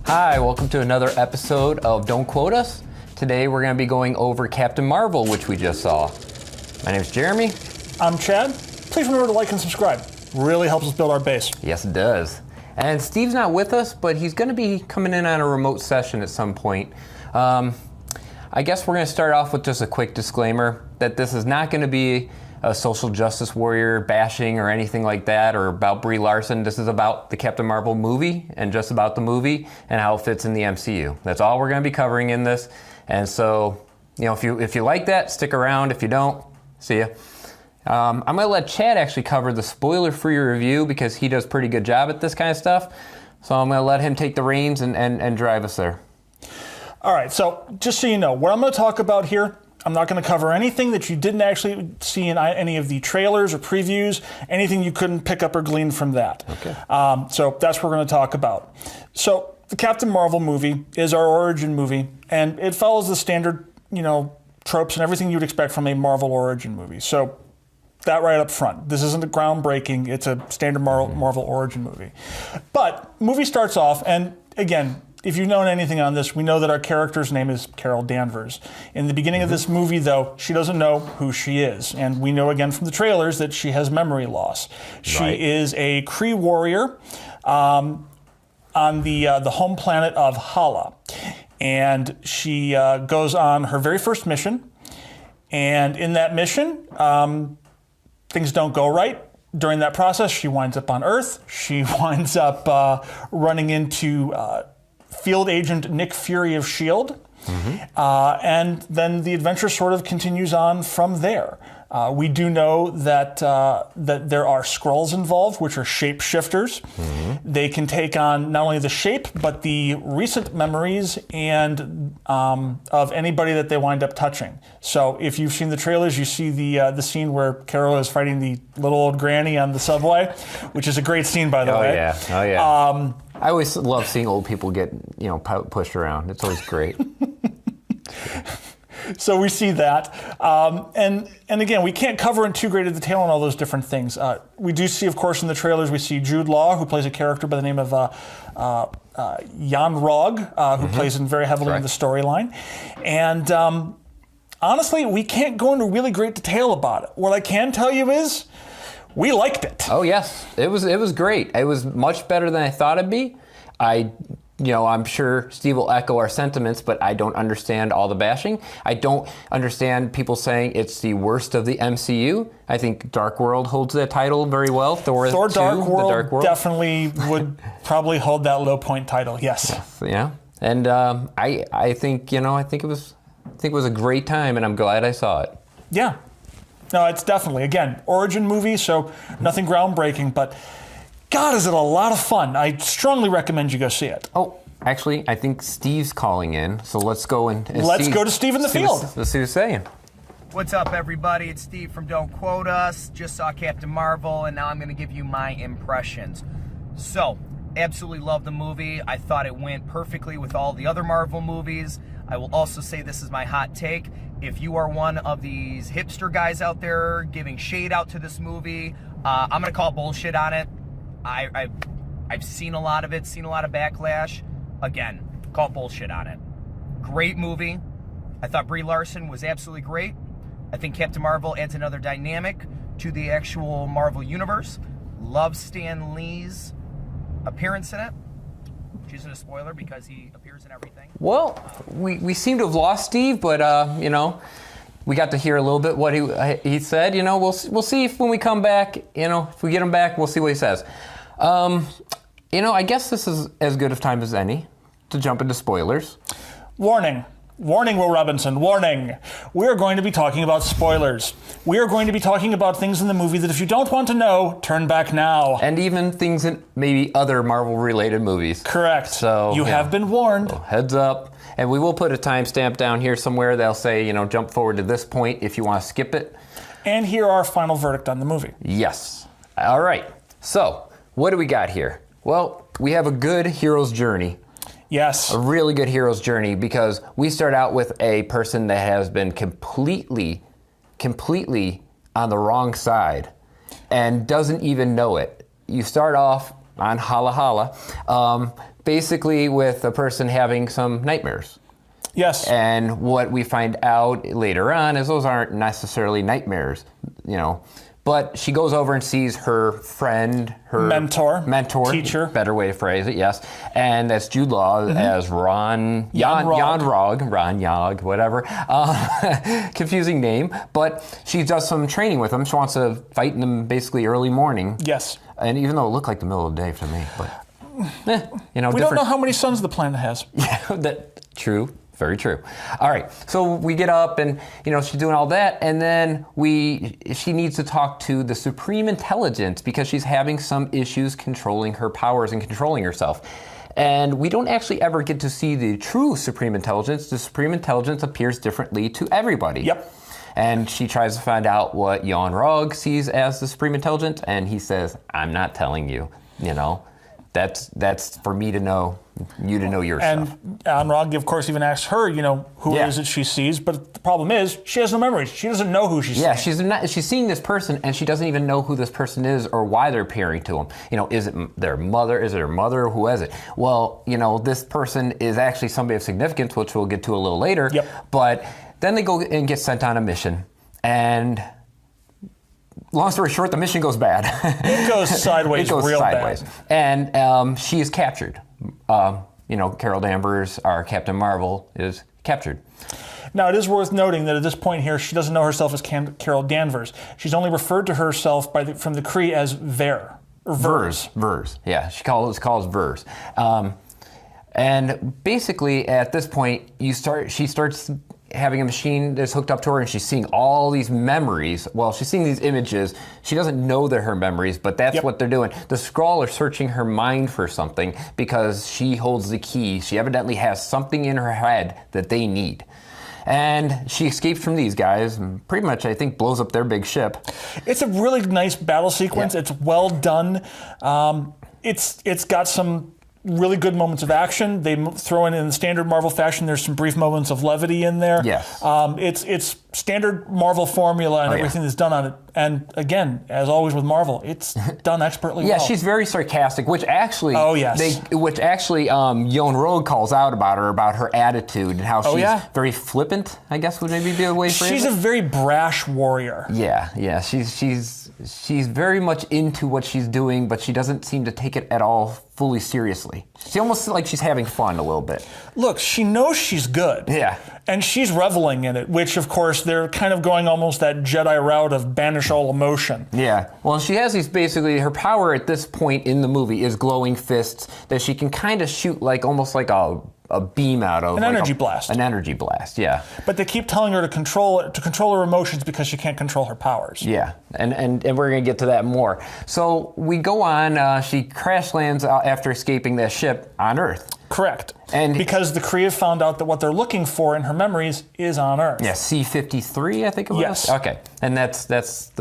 Hi, welcome to another episode of Don't Quote Us. Today we're going to be going over Captain Marvel, which we just saw. My name is Jeremy. I'm Chad. Please remember to like and subscribe. Really helps us build our base. Yes, it does. And Steve's not with us, but he's going to be coming in on a remote session at some point. I guess we're going to start off with just a quick disclaimer that this is not going to be a social justice warrior bashing or anything like that, or about Brie Larson. This is about the Captain Marvel movie and just about the movie and how it fits in the MCU. That's all we're going to be covering in this. And so, you know, if you like that, stick around. If you don't, see ya. I'm going to let Chad actually cover the spoiler-free review because he does a pretty good job at this kind of stuff. So I'm going to let him take the reins and drive us there. All right, so just so you know, what I'm going to talk about here, I'm not going to cover anything that you didn't actually see in any of the trailers or previews, anything you couldn't pick up or glean from that. Okay. So that's what we're going to talk about. So the Captain Marvel movie is our origin movie, and it follows the standard, tropes and everything you'd expect from a Marvel origin movie. So that right up front. This isn't a groundbreaking, it's a standard Marvel origin movie. But movie starts off, and again, if you've known anything on this, we know that our character's name is Carol Danvers. In the beginning of this movie, though, she doesn't know who she is. And we know again from the trailers that she has memory loss. She is a Kree warrior on the home planet of Hala. And she goes on her very first mission. And in that mission, things don't go right. During that process, she winds up on Earth. She winds up running into field agent Nick Fury of S.H.I.E.L.D. And then the adventure sort of continues on from there. We do know that there are Skrulls involved, which are shapeshifters. They can take on not only the shape, but the recent memories and of anybody that they wind up touching. So if you've seen the trailers, you see the scene where Carol is fighting the little old granny on the subway, which is a great scene, by the way. Oh yeah. I always love seeing old people get pushed around. It's always great. So we see that, and again, we can't cover in too great a detail on all those different things. We do see, of course, in the trailers, we see Jude Law, who plays a character by the name of Jan Rog, who plays in very heavily in the storyline. And honestly, we can't go into really great detail about it. What I can tell you is, we liked it. Oh yes, it was great. It was much better than I thought it'd be. I'm sure Steve will echo our sentiments, but I don't understand all the bashing. I don't understand people saying it's the worst of the MCU. I think Dark World holds that title very well. Thor 2, Dark World, the Dark World definitely would probably hold that low point title. Yes. Yeah. And I think it was a great time, and I'm glad I saw it. Yeah. No, it's definitely, again, origin movie, so nothing groundbreaking, but God, is it a lot of fun. I strongly recommend you go see it. Oh, actually, I think Steve's calling in, so let's go and let's go to Steve in the field. Let's see what he's saying. What's up, everybody? It's Steve from Don't Quote Us. Just saw Captain Marvel, and now I'm going to give you my impressions. So, absolutely love the movie. I thought it went perfectly with all the other Marvel movies. I will also say this is my hot take. If you are one of these hipster guys out there giving shade out to this movie, I'm going to call bullshit on it. I've seen a lot of it, seen a lot of backlash. Again, call bullshit on it. Great movie. I thought Brie Larson was absolutely great. I think Captain Marvel adds another dynamic to the actual Marvel universe. Love Stan Lee's appearance in it. Which isn't a spoiler because he appears in everything. Well, we seem to have lost Steve, but we got to hear a little bit what he said. We'll see if when we come back, if we get him back, we'll see what he says. I guess this is as good of time as any to jump into spoilers. Warning. Warning, Will Robinson, warning. We are going to be talking about spoilers. We are going to be talking about things in the movie that if you don't want to know, turn back now. And even things in maybe other Marvel-related movies. Correct. So you have been warned. So heads up. And we will put a timestamp down here somewhere. They'll say, jump forward to this point if you want to skip it. And here our final verdict on the movie. Yes. All right. So, what do we got here? Well, we have a good hero's journey. Yes. A really good hero's journey because we start out with a person that has been completely on the wrong side and doesn't even know it. You start off on Hala Hala, basically with a person having some nightmares. Yes. And what we find out later on is those aren't necessarily nightmares, But she goes over and sees her friend, her mentor, teacher. Better way to phrase it, yes. And that's Jude Law as Ron Yog, whatever. Confusing name. But she does some training with him. She wants to fight him basically early morning. Yes. And even though it looked like the middle of the day to me, but we don't know how many suns the planet has. Yeah, true. Very true. All right, so we get up and, she's doing all that, and then she needs to talk to the Supreme Intelligence because she's having some issues controlling her powers and controlling herself. And we don't actually ever get to see the true Supreme Intelligence. The Supreme Intelligence appears differently to everybody. Yep. And she tries to find out what Yon-Rogg sees as the Supreme Intelligence, and he says, I'm not telling you, That's for me to know, you to know yourself. And Yon-Rogg, of course, even asks her, who it is that she sees. But the problem is, she has no memories. She doesn't know who she's seeing. Yeah, she's seeing this person, and she doesn't even know who this person is or why they're appearing to him. Is it their mother? Is it her mother? Who is it? Well, this person is actually somebody of significance, which we'll get to a little later. Yep. But then they go and get sent on a mission, and long story short, the mission goes bad. It goes sideways. Bad. And she is captured. Carol Danvers, our Captain Marvel, is captured. Now, it is worth noting that at this point here, she doesn't know herself as Carol Danvers. She's only referred to herself from the Kree as Ver. Or Vers. Vers. Yeah, she calls Vers. And basically, at this point, she starts having a machine that's hooked up to her, and she's seeing all these memories. Well, she's seeing these images. She doesn't know they're her memories, but that's what they're doing. The Skrull are searching her mind for something because she holds the key. She evidently has something in her head that they need. And she escapes from these guys and pretty much, I think, blows up their big ship. It's a really nice battle sequence. Yeah. It's well done. It's got some really good moments of action. They throw in standard Marvel fashion. There's some brief moments of levity in there. Yes. It's standard Marvel formula and everything that's done on it. And again, as always with Marvel, it's done expertly well. Yeah, she's very sarcastic, which actually, Yon-Rogg calls out about her attitude and how she's very flippant, I guess would maybe be a way to phrase it. She's a very brash warrior. Yeah. She's very much into what she's doing, but she doesn't seem to take it at all fully seriously. She almost like she's having fun a little bit. Look, she knows she's good. Yeah. And she's reveling in it, which, of course, they're kind of going almost that Jedi route of banish all emotion. Yeah. Well, she has these basically, her power at this point in the movie is glowing fists that she can kind of shoot almost like a beam out of. An energy blast. An energy blast, yeah. But they keep telling her to control her emotions because she can't control her powers. Yeah, and we're going to get to that more. So we go on, she crash lands after escaping that ship on Earth. Correct. And because the Kree have found out that what they're looking for in her memories is on Earth. Yeah, C-53, I think it was? Yes. Okay, and that's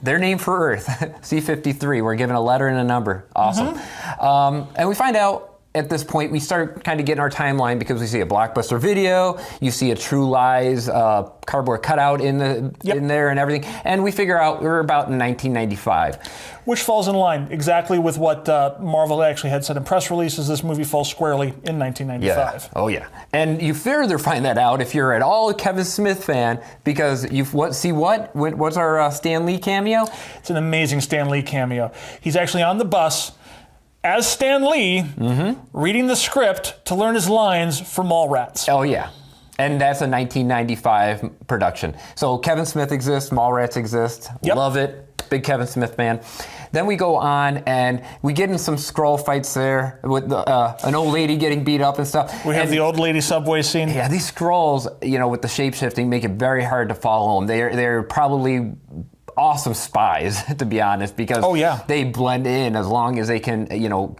their name for Earth, C-53. We're given a letter and a number. Awesome. Mm-hmm. And we find out at this point, we start kind of getting our timeline because we see a Blockbuster video, you see a True Lies cardboard cutout in there and everything, and we figure out we're about in 1995. Which falls in line exactly with what Marvel actually had said in press releases. This movie falls squarely in 1995. Yeah. Oh, yeah. And you further find that out if you're at all a Kevin Smith fan, because what's our Stan Lee cameo? It's an amazing Stan Lee cameo. He's actually on the bus as Stan Lee, reading the script to learn his lines for Mallrats. Oh, yeah. And that's a 1995 production. So Kevin Smith exists, Mallrats exist. Yep. Love it. Big Kevin Smith fan. Then we go on and we get in some Skrull fights there with an old lady getting beat up and stuff. We have the old lady subway scene. Yeah, these Skrulls, with the shape-shifting, make it very hard to follow them. They're probably awesome spies, to be honest, because they blend in as long as they can,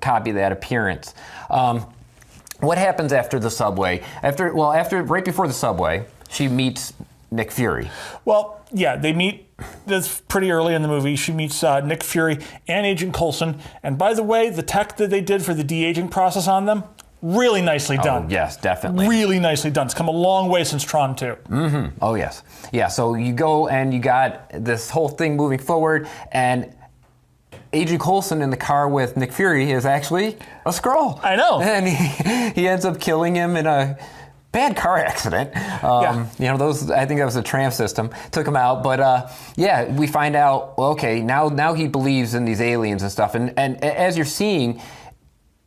copy that appearance. What happens after the subway? Right before the subway, she meets Nick Fury. Well, yeah, they meet. That's pretty early in the movie. She meets Nick Fury and Agent Coulson. And by the way, the tech that they did for the de-aging process on them, really nicely done. Oh, yes, definitely. Really nicely done. It's come a long way since Tron 2. Mm-hmm. Oh, yes. Yeah, so you go and you got this whole thing moving forward, and Agent Coulson in the car with Nick Fury is actually a Skrull. I know. And he ends up killing him in a bad car accident. You know, I think that was a tram system, took him out. But yeah, we find out, well, okay, now he believes in these aliens and stuff. And as you're seeing,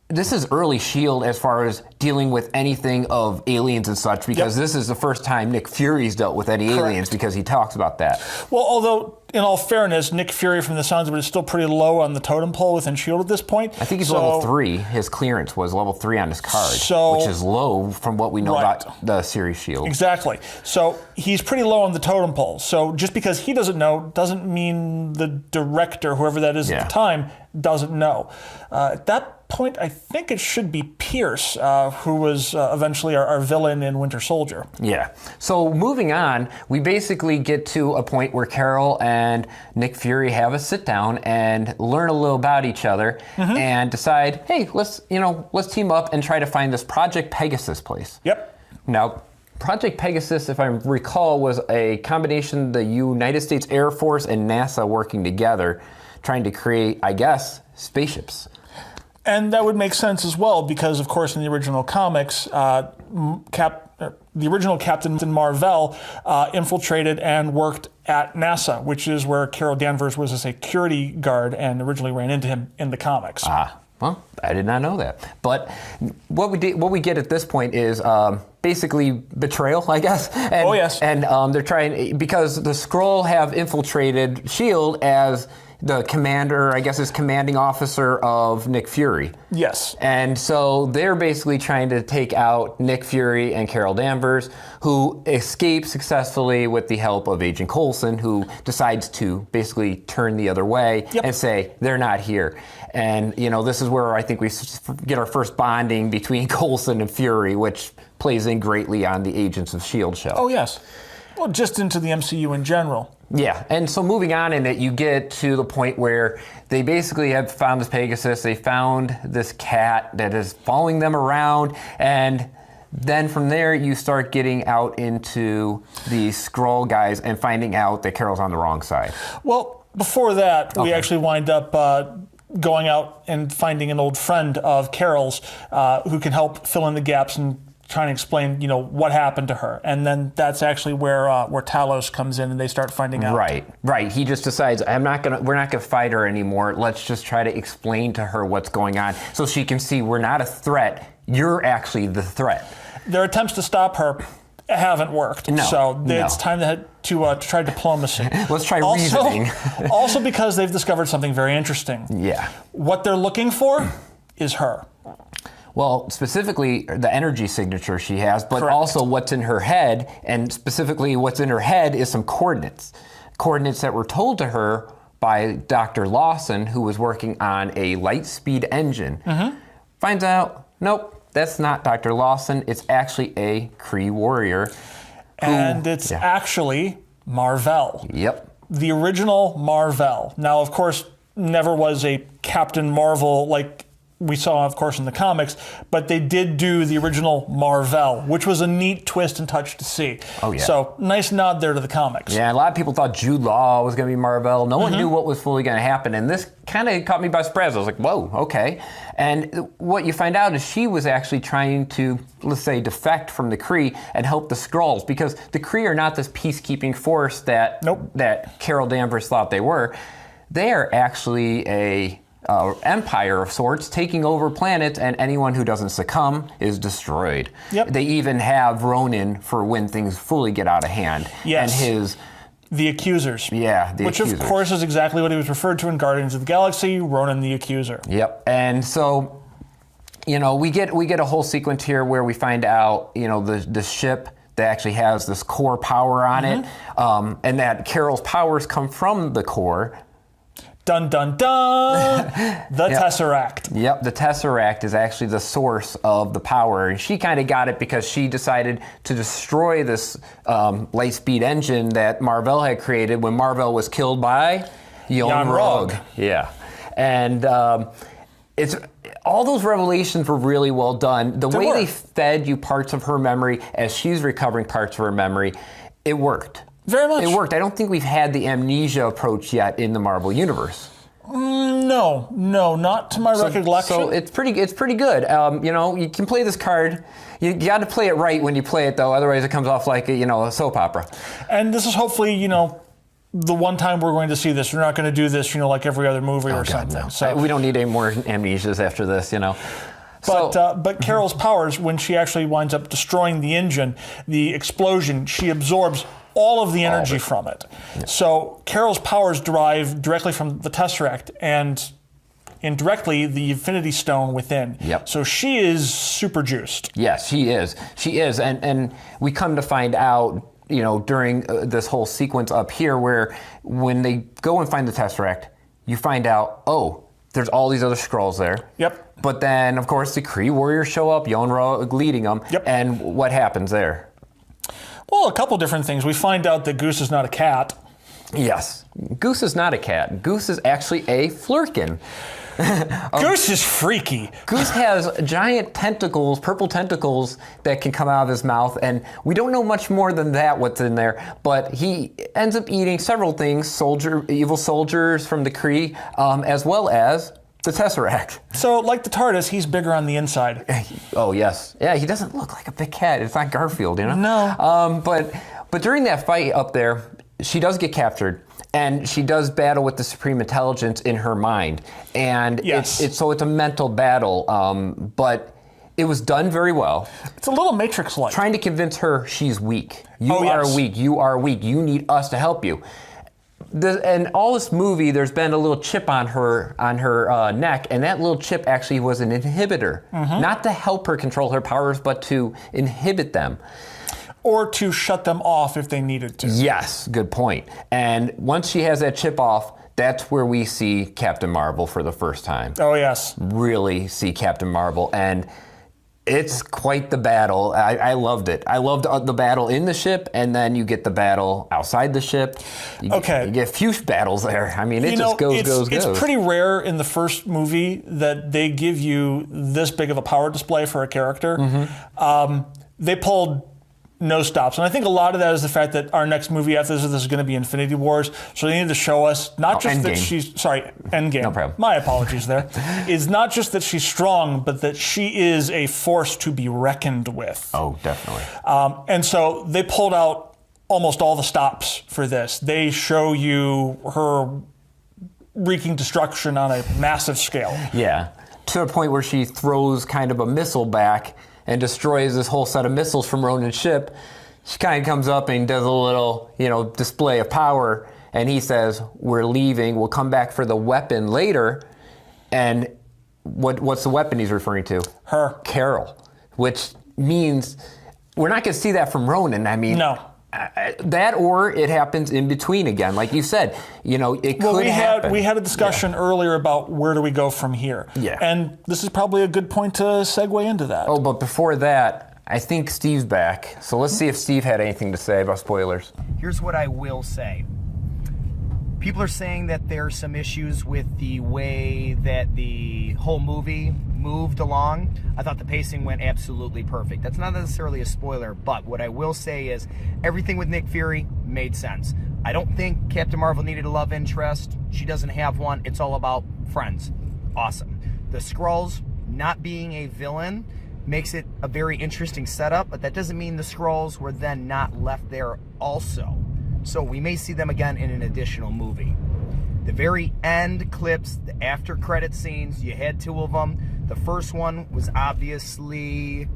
this is early S.H.I.E.L.D. as far as dealing with anything of aliens and such, because this is the first time Nick Fury's dealt with any aliens, because he talks about that. Well, although, in all fairness, Nick Fury, from the sounds of it, is still pretty low on the totem pole within S.H.I.E.L.D. at this point. I think he's level 3. His clearance was level 3 on his card, which is low from what we know about the series S.H.I.E.L.D. Exactly. So he's pretty low on the totem pole. So just because he doesn't know doesn't mean the director, whoever that is at the time, doesn't know. At that point, I think it should be Pierce, who was eventually our villain in Winter Soldier. Yeah. So moving on, we basically get to a point where Carol and Nick Fury have a sit down and learn a little about each other and decide, hey, let's team up and try to find this Project Pegasus place. Yep. Now, Project Pegasus, if I recall, was a combination of the United States Air Force and NASA working together, trying to create, I guess, spaceships. And that would make sense as well, because, of course, in the original comics, the original Captain Mar-Vell infiltrated and worked at NASA, which is where Carol Danvers was a security guard and originally ran into him in the comics. Well, I did not know that. But what we get at this point is basically betrayal, I guess. And, yes. And they're trying, because the Skrull have infiltrated S.H.I.E.L.D. as the commander, I guess, is commanding officer of Nick Fury. Yes. And so they're basically trying to take out Nick Fury and Carol Danvers, who escape successfully with the help of Agent Coulson, who decides to basically turn the other way and say, they're not here. And, you know, this is where I think we get our first bonding between Coulson and Fury, which plays in greatly on the Agents of S.H.I.E.L.D. show. Oh, yes. Well, just into the MCU in general. Yeah, and so moving on in it, you get to the point where they basically have found this Pegasus, they found this cat that is following them around, and then from there you start getting out into the Skrull guys and finding out that Carol's on the wrong side. Well, before that, we actually wind up going out and finding an old friend of Carol's who can help fill in the gaps and trying to explain, what happened to her. And then that's actually where Talos comes in and they start finding out. Right. He just decides, we're not gonna fight her anymore. Let's just try to explain to her what's going on so she can see we're not a threat. You're actually the threat. Their attempts to stop her haven't worked. It's time to try diplomacy. Let's try reasoning. Also because they've discovered something very interesting. Yeah. What they're looking for is her. Well, specifically the energy signature she has, but also what's in her head, and specifically what's in her head is some coordinates. Coordinates that were told to her by Dr. Lawson, who was working on a light speed engine. Finds out, nope, that's not Dr. Lawson. It's actually a Kree warrior. And it's actually Mar-Vell. Yep. The original Mar-Vell. Now, of course, never was a Captain Marvel like we saw, of course, in the comics, but they did do the original Mar-Vell, which was a neat twist and touch to see. Oh, yeah. So, nice nod there to the comics. Yeah, a lot of people thought Jude Law was going to be Mar-Vell. No one knew what was fully going to happen, and this kind of caught me by surprise. I was like, whoa, okay. And what you find out is she was actually trying to, let's say, defect from the Kree and help the Skrulls, because the Kree are not this peacekeeping force that Carol Danvers thought they were. They are actually a empire of sorts, taking over planets, and anyone who doesn't succumb is destroyed. Yep. They even have Ronin for when things fully get out of hand. Yes. And the Accusers. Yeah, the Which, Accusers. of course, is exactly what he was referred to in Guardians of the Galaxy, Ronan the Accuser. Yep. And so, we get a whole sequence here where we find out, the ship that actually has this core power on it, and that Carol's powers come from the core. Dun, dun, dun! The Tesseract. Yep, the Tesseract is actually the source of the power. And she kind of got it because she decided to destroy this light-speed engine that Mar-Vell had created when Mar-Vell was killed by Yon-Rogg. Yeah. And it's all those revelations were really well done. The way they fed you parts of her memory as she's recovering parts of her memory, it worked. Very much. It worked. I don't think we've had the amnesia approach yet in the Marvel Universe. No, not to my recollection. So it's pretty good. You can play this card. You got to play it right when you play it, though. Otherwise, it comes off like a soap opera. And this is hopefully, the one time we're going to see this. We're not going to do this, like every other movie or something. No. So We don't need any more amnesias after this, But Carol's powers, when she actually winds up destroying the engine, the explosion, she absorbs all of the energy from it. Yeah. So Carol's powers derive directly from the Tesseract and indirectly the Infinity Stone within. Yep. So she is super juiced. Yes, she is. And we come to find out, during this whole sequence up here where when they go and find the Tesseract, you find out, there's all these other Skrulls there. Yep. But then, of course, the Kree warriors show up, Yon-Rha leading them. Yep. And what happens there? Well, a couple different things. We find out that Goose is not a cat. Yes. Goose is not a cat. Goose is actually a Flurkin. Goose is freaky. Goose has giant tentacles, purple tentacles, that can come out of his mouth, and we don't know much more than that what's in there, but he ends up eating several things, evil soldiers from the Kree, as well as the Tesseract. So, like the TARDIS, he's bigger on the inside. Oh, yes. Yeah, he doesn't look like a big cat. It's not Garfield, No. But during that fight up there, she does get captured. And she does battle with the Supreme Intelligence in her mind. And yes. it's a mental battle, but it was done very well. It's a little Matrix-like. Trying to convince her she's weak. You are yes. weak. You are weak. You need us to help you. And all this movie, there's been a little chip on her neck, and that little chip actually was an inhibitor. Mm-hmm. Not to help her control her powers, but to inhibit them. Or to shut them off if they needed to. Yes, good point. And once she has that chip off, that's where we see Captain Marvel for the first time. Oh, yes. Really see Captain Marvel. And it's quite the battle. I loved it. I loved the battle in the ship, and then you get the battle outside the ship. You get a few battles there. I mean, it just goes. It's pretty rare in the first movie that they give you this big of a power display for a character. Mm-hmm. They pulled no stops. And I think a lot of that is the fact that our next movie after this is going to be Infinity Wars. So they need to show us not just that Endgame. No problem. My apologies there. Is not just that she's strong, but that she is a force to be reckoned with. Oh, definitely. And so they pulled out almost all the stops for this. They show you her wreaking destruction on a massive scale. Yeah. To a point where she throws kind of a missile back and destroys this whole set of missiles from Ronan's ship. She kind of comes up and does a little, display of power, and he says, "We're leaving. We'll come back for the weapon later." And what's the weapon he's referring to? Her. Carol, which means we're not going to see that from Ronan. I mean, no. That or it happens in between again, like you said. It could happen. We had a discussion earlier about where do we go from here. Yeah. And this is probably a good point to segue into that. Oh, but before that, I think Steve's back. So let's see if Steve had anything to say about spoilers. Here's what I will say. People are saying that there's some issues with the way that the whole movie moved along. I thought the pacing went absolutely perfect. That's not necessarily a spoiler, but what I will say is everything with Nick Fury made sense. I don't think Captain Marvel needed a love interest. She doesn't have one. It's all about friends. Awesome. The Skrulls not being a villain makes it a very interesting setup, but that doesn't mean the Skrulls were then not left there also. So we may see them again in an additional movie. The very end clips, the after credit scenes, you had two of them. The first one was obviously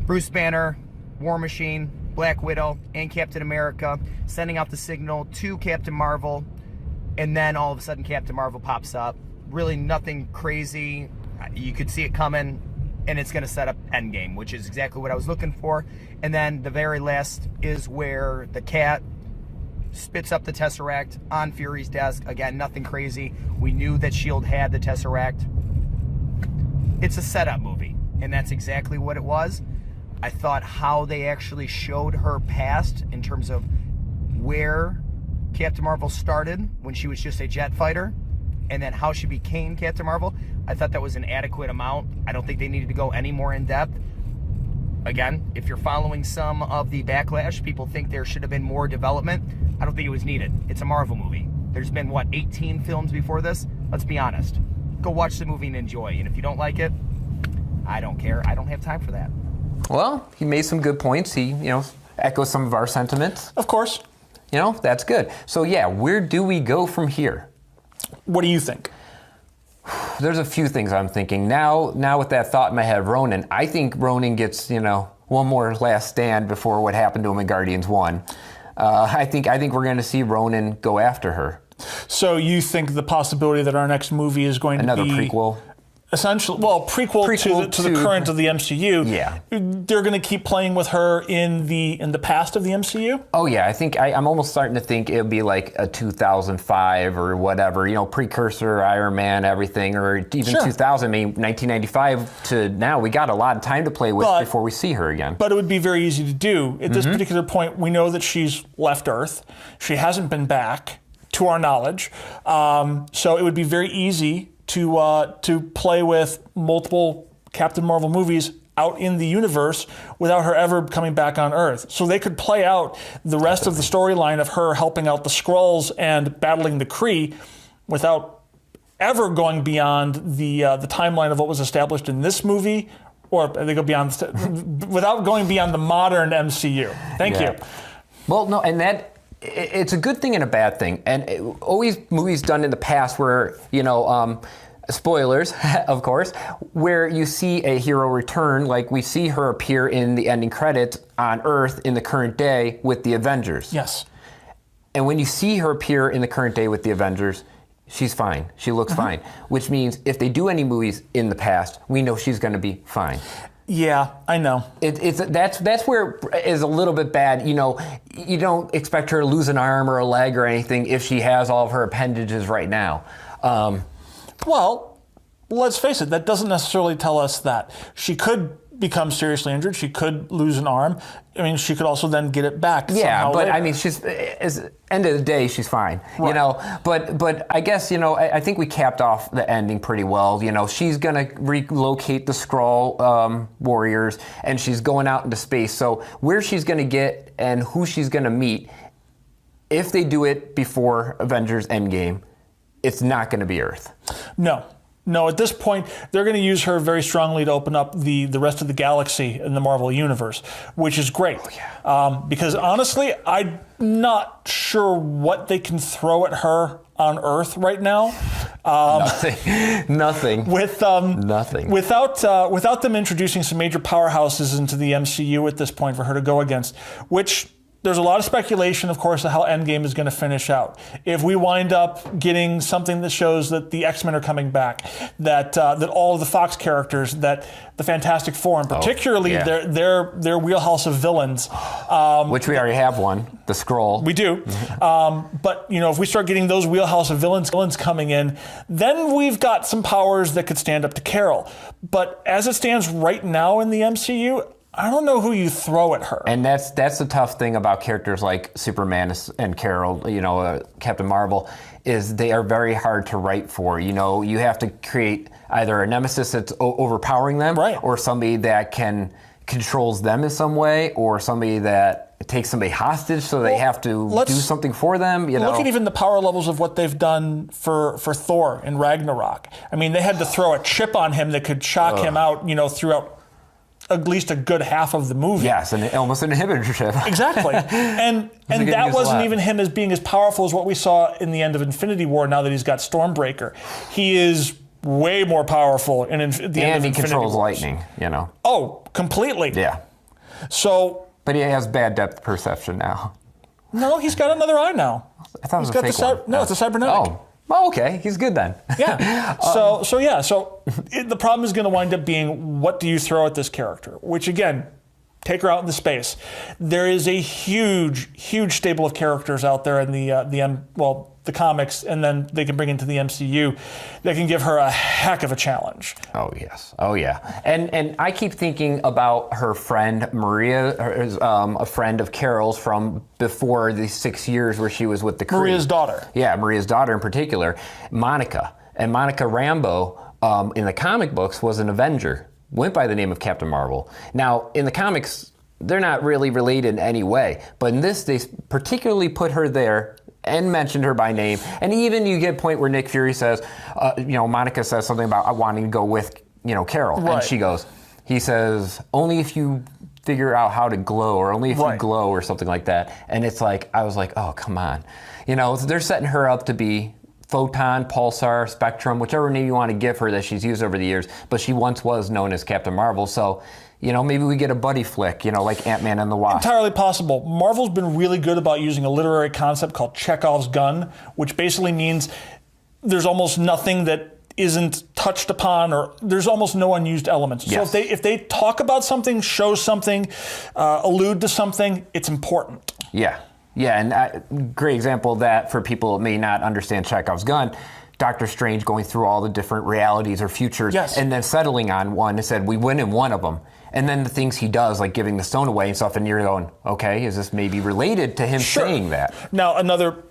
Bruce Banner, War Machine, Black Widow, and Captain America sending out the signal to Captain Marvel, and then all of a sudden Captain Marvel pops up. Really nothing crazy. You could see it coming, and it's going to set up Endgame, which is exactly what I was looking for. And then the very last is where the cat spits up the Tesseract on Fury's desk. Again, nothing crazy. We knew that S.H.I.E.L.D. had the Tesseract. It's a setup movie, and that's exactly what it was. I thought how they actually showed her past in terms of where Captain Marvel started when she was just a jet fighter, and then how she became Captain Marvel, I thought that was an adequate amount. I don't think they needed to go any more in depth. Again, if you're following some of the backlash, people think there should have been more development. I don't think it was needed. It's a Marvel movie. There's been, what, 18 films before this? Let's be honest. Go watch the movie and enjoy. And if you don't like it, I don't care. I don't have time for that. Well, he made some good points. He, echoes some of our sentiments. Of course. That's good. So yeah, where do we go from here? What do you think? There's a few things I'm thinking. Now with that thought in my head, Ronan, I think Ronan gets, one more last stand before what happened to him in Guardians 1. I think we're going to see Ronan go after her. So you think the possibility that our next movie is going Another to be prequel? Essentially, well, prequel to the current of the MCU. Yeah. They're going to keep playing with her in the past of the MCU? Oh yeah, I think I'm almost starting to think it'll be like a 2005 or whatever, precursor Iron Man, everything, or even Sure. 2000, 1995 to now. We got a lot of time to play with before we see her again. But it would be very easy to do. At this particular point, we know that she's left Earth. She hasn't been back, to our knowledge. So it would be very easy to play with multiple Captain Marvel movies out in the universe without her ever coming back on Earth. So they could play out the rest of the storyline of her helping out the Skrulls and battling the Kree without ever going beyond the timeline of what was established in this movie, or they go beyond without going beyond the modern MCU. Thank you. Well, no, and it's a good thing and a bad thing. And always movies done in the past where, spoilers, of course, where you see a hero return, like we see her appear in the ending credits on Earth in the current day with the Avengers. Yes. And when you see her appear in the current day with the Avengers, she's fine. She looks fine. Which means if they do any movies in the past, we know she's going to be fine. Yeah, I know. That's where it is a little bit bad. You don't expect her to lose an arm or a leg or anything if she has all of her appendages right now. Well, let's face it, that doesn't necessarily tell us that. She could become seriously injured. She could lose an arm. I mean, she could also then get it back. Yeah, but later. I mean, end of the day, she's fine. Right. But I guess I think we capped off the ending pretty well. She's gonna relocate the Skrull warriors, and she's going out into space. So where she's gonna get and who she's gonna meet, if they do it before Avengers Endgame, it's not gonna be Earth. No, at this point, they're going to use her very strongly to open up the rest of the galaxy in the Marvel Universe, which is great. Oh, yeah. Because honestly, I'm not sure what they can throw at her on Earth right now. Nothing. Nothing. Without them introducing some major powerhouses into the MCU at this point for her to go against, which... There's a lot of speculation, of course, of how Endgame is going to finish out. If we wind up getting something that shows that the X-Men are coming back, that all of the Fox characters, that the Fantastic Four, and particularly their wheelhouse of villains, which we already have one, the Skrull. We do. But if we start getting those wheelhouse of villains coming in, then we've got some powers that could stand up to Carol. But as it stands right now in the MCU, I don't know who you throw at her. And that's the tough thing about characters like Superman and Carol, Captain Marvel, is they are very hard to write for. You have to create either a nemesis that's overpowering them, right, or somebody that controls them in some way, or somebody that takes somebody hostage, so they have to do something for them. Look at even the power levels of what they've done for Thor in Ragnarok. I mean, they had to throw a chip on him that could shock him out, throughout at least a good half of the movie. Yes, and almost an inhibitor chip. Exactly. And that wasn't even him as being as powerful as what we saw in the end of Infinity War now that he's got Stormbreaker. He is way more powerful at the end of Infinity War. And he controls lightning, Oh, completely. Yeah. So... But he has bad depth perception now. No, he's got another eye now. I thought it was a fake one. No, it's a cybernetic. Oh, okay. He's good then. Yeah. So the problem is going to wind up being, what do you throw at this character? Which again, take her out into space. There is a huge, huge stable of characters out there in the comics, and then they can bring into the MCU that can give her a heck of a challenge. Oh yes. Oh yeah. And I keep thinking about her friend Maria, a friend of Carol's from before the 6 years where she was with the Kree. Maria's daughter. Yeah, Maria's daughter in particular, Monica. And Monica Rambeau in the comic books was an Avenger, went by the name of Captain Marvel. Now in the comics, they're not really related in any way, but in this they particularly put her there and mentioned her by name. And even you get a point where Nick Fury says, Monica says something about wanting to go with, Carol. Right. And he says, only if you figure out how to glow, or only if you Right. glow, or something like that. And it's like, I was like, oh, come on. They're setting her up to be Photon, Pulsar, Spectrum, whichever name you want to give her that she's used over the years. But she once was known as Captain Marvel. So, maybe we get a buddy flick, like Ant-Man and the Wasp. Entirely possible. Marvel's been really good about using a literary concept called Chekhov's gun, which basically means there's almost nothing that isn't touched upon, or there's almost no unused elements. Yes. So if they talk about something, show something, allude to something, it's important. Yeah. Yeah, and great example of that for people who may not understand Chekhov's gun. Doctor Strange going through all the different realities or futures, Yes. and then settling on one and said, we win in one of them. And then the things he does, like giving the stone away and stuff, and you're going, okay, is this maybe related to him Sure. saying that? Now,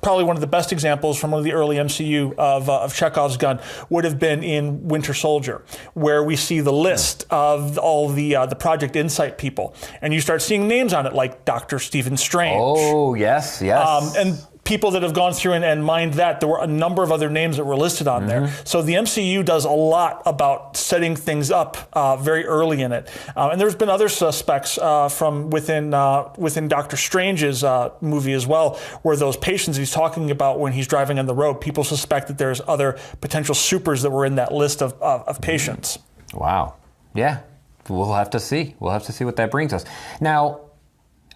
probably one of the best examples from one of the early MCU of Chekhov's gun would have been in Winter Soldier, where we see the list of all the Project Insight people, and you start seeing names on it like Dr. Stephen Strange. Oh, yes. And people that have gone through and mined that, there were a number of other names that were listed on there. So the MCU does a lot about setting things up very early in it. And there's been other suspects from within Doctor Strange's movie as well, where those patients he's talking about when he's driving on the road, people suspect that there's other potential supers that were in that list of patients. Wow. Yeah. We'll have to see. We'll have to see what that brings us. Now,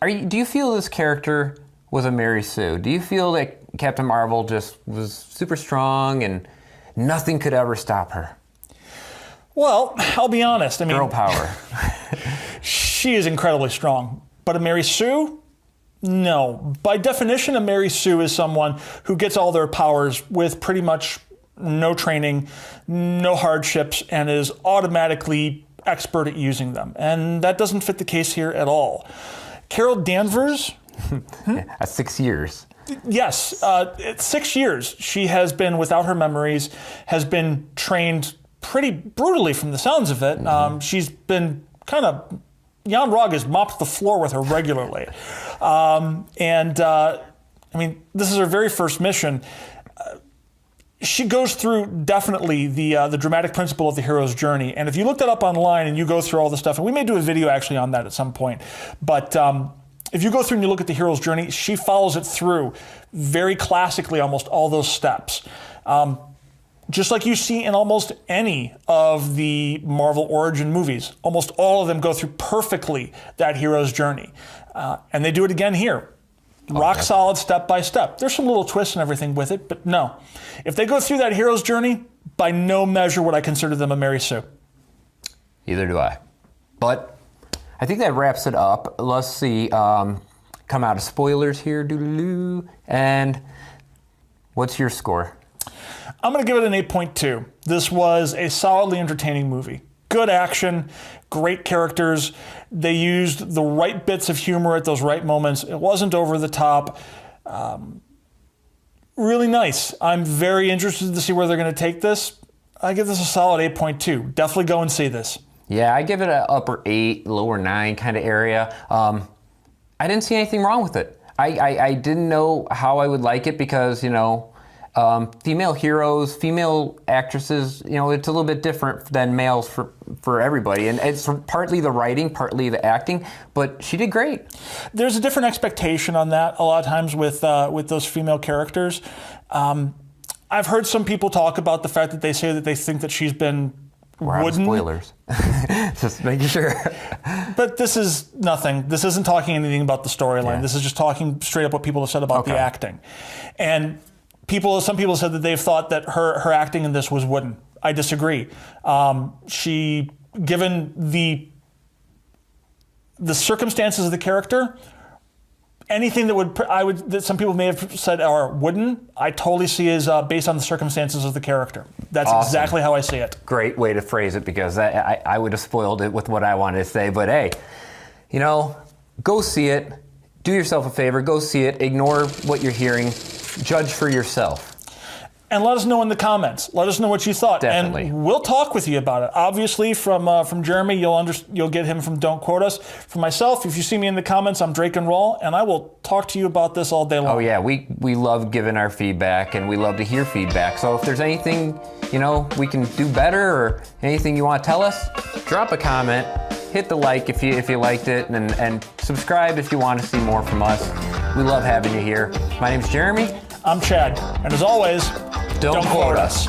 do you feel this character was a Mary Sue? Do you feel that Captain Marvel just was super strong and nothing could ever stop her? Well, I'll be honest. Girl power. She is incredibly strong. But a Mary Sue? No. By definition, a Mary Sue is someone who gets all their powers with pretty much no training, no hardships, and is automatically expert at using them. And that doesn't fit the case here at all. Carol Danvers? 6 years. Yes, 6 years. She has been without her memories, has been trained pretty brutally from the sounds of it. She's been Jan Rog has mopped the floor with her regularly. This is her very first mission. She goes through definitely the dramatic principle of the hero's journey. And if you look that up online and you go through all the stuff, and we may do a video actually on that at some point, but if you go through and you look at the hero's journey, she follows it through very classically, almost all those steps. Just like you see in almost any of the Marvel origin movies, almost all of them go through perfectly that hero's journey. And they do it again here. Rock solid, step by step. There's some little twists and everything with it, but no. If they go through that hero's journey, by no measure would I consider them a Mary Sue. Either do I. But I think that wraps it up. Let's see. Come out of spoilers here. Doo-doo-doo. And what's your score? I'm going to give it an 8.2. This was a solidly entertaining movie. Good action, great characters. They used the right bits of humor at those right moments. It wasn't over the top. Really nice. I'm very interested to see where they're going to take this. I give this a solid 8.2. Definitely go and see this. Yeah, I give it an upper 8, lower 9 kind of area. I didn't see anything wrong with it. I didn't know how I would like it because, female heroes, female actresses, it's a little bit different than males for everybody. And it's partly the writing, partly the acting, but she did great. There's a different expectation on that a lot of times with those female characters. I've heard some people talk about the fact that they say that they think that she's been We're out of wooden. spoilers. Just making sure. But this is nothing. This isn't talking anything about the storyline. Yeah. This is just talking straight up what people have said about the acting. And some people said that they've thought that her acting in this was wooden. I disagree. She, given the circumstances of the character, anything that some people may have said are wooden, I totally see as based on the circumstances of the character. That's Awesome. exactly how I see it. Great way to phrase it because I would have spoiled it with what I wanted to say. But hey, go see it. Do yourself a favor. Go see it. Ignore what you're hearing. Judge for yourself. and let us know in the comments. Let us know what you thought. Definitely. And we'll talk with you about it. Obviously, from Jeremy, you'll get him from Don't Quote Us. For myself, if you see me in the comments, I'm Drake and Raw, and I will talk to you about this all day long. Oh yeah, we love giving our feedback, and we love to hear feedback. So if there's anything, we can do better, or anything you want to tell us, drop a comment, hit the like if you liked it, and subscribe if you want to see more from us. We love having you here. My name's Jeremy. I'm Chad, and as always, Don't quote us.